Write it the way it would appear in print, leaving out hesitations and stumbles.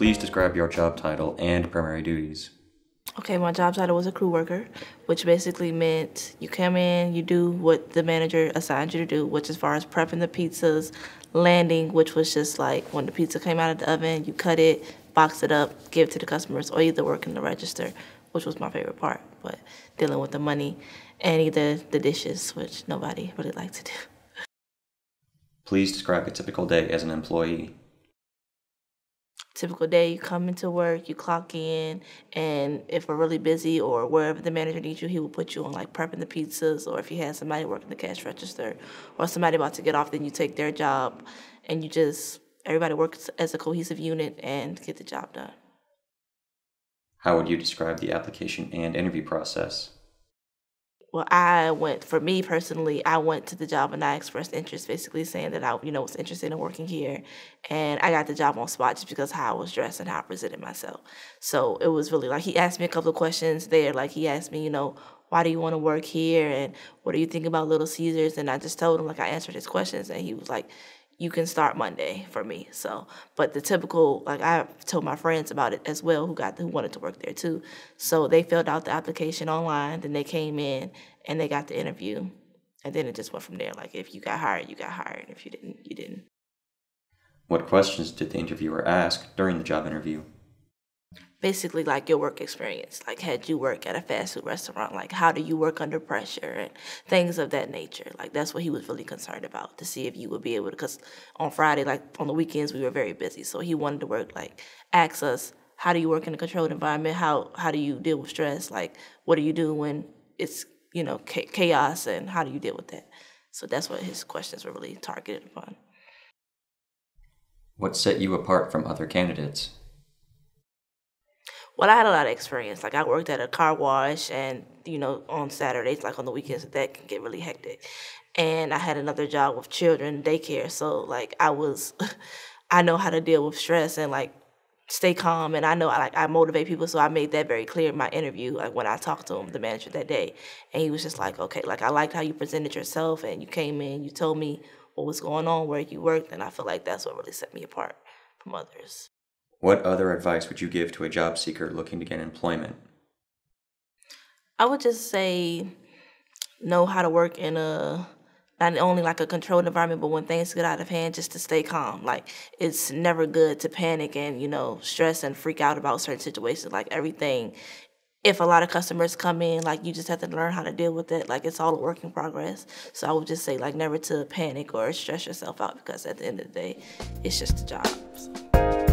Please describe your job title and primary duties. Okay, my job title was a crew worker, which basically meant you come in, you do what the manager assigned you to do, which as far as prepping the pizzas, landing, which was just like when the pizza came out of the oven, you cut it, box it up, give it to the customers, or either work in the register, which was my favorite part, but dealing with the money, and either the dishes, which nobody really liked to do. Please describe a typical day as an employee. Typical day, you come into work, you clock in, and if we're really busy or wherever the manager needs you, he will put you on like prepping the pizzas, or if he has somebody working the cash register or somebody about to get off, then you take their job, and everybody works as a cohesive unit and get the job done. How would you describe the application and interview process? Well, for me personally, I went to the job and I expressed interest, basically saying that I, was interested in working here. And I got the job on spot just because how I was dressed and how I presented myself. So it was really like, he asked me a couple of questions there. Like he asked me, why do you want to work here? And what do you think about Little Caesars? And I just told him, like, I answered his questions. And he was like, you can start Monday for me. So, but the typical, like I told my friends about it as well who wanted to work there too. So they filled out the application online, then they came in and they got the interview. And then it just went from there. Like if you got hired, you got hired. If you didn't, you didn't. What questions did the interviewer ask during the job interview? Basically like your work experience, like had you worked at a fast food restaurant, like how do you work under pressure and things of that nature. Like that's what he was really concerned about, to see if you would be able to, because on Friday, like on the weekends, we were very busy. So he wanted to ask us, how do you work in a controlled environment? How do you deal with stress? Like what do you do when it's, chaos, and how do you deal with that? So that's what his questions were really targeted upon. What set you apart from other candidates? Well, I had a lot of experience. Like I worked at a car wash and, on Saturdays, like on the weekends, that can get really hectic. And I had another job with children daycare. So like I know how to deal with stress and like stay calm. And I know I motivate people. So I made that very clear in my interview, like when I talked to him, the manager that day. And he was just like, okay, like I liked how you presented yourself and you came in, you told me what was going on, where you worked. And I feel like that's what really set me apart from others. What other advice would you give to a job seeker looking to get employment? I would just say know how to work in not only like a controlled environment, but when things get out of hand, just to stay calm. Like it's never good to panic and, stress and freak out about certain situations. Like everything, if a lot of customers come in, like you just have to learn how to deal with it. Like it's all a work in progress. So I would just say like never to panic or stress yourself out, because at the end of the day, it's just a job. So.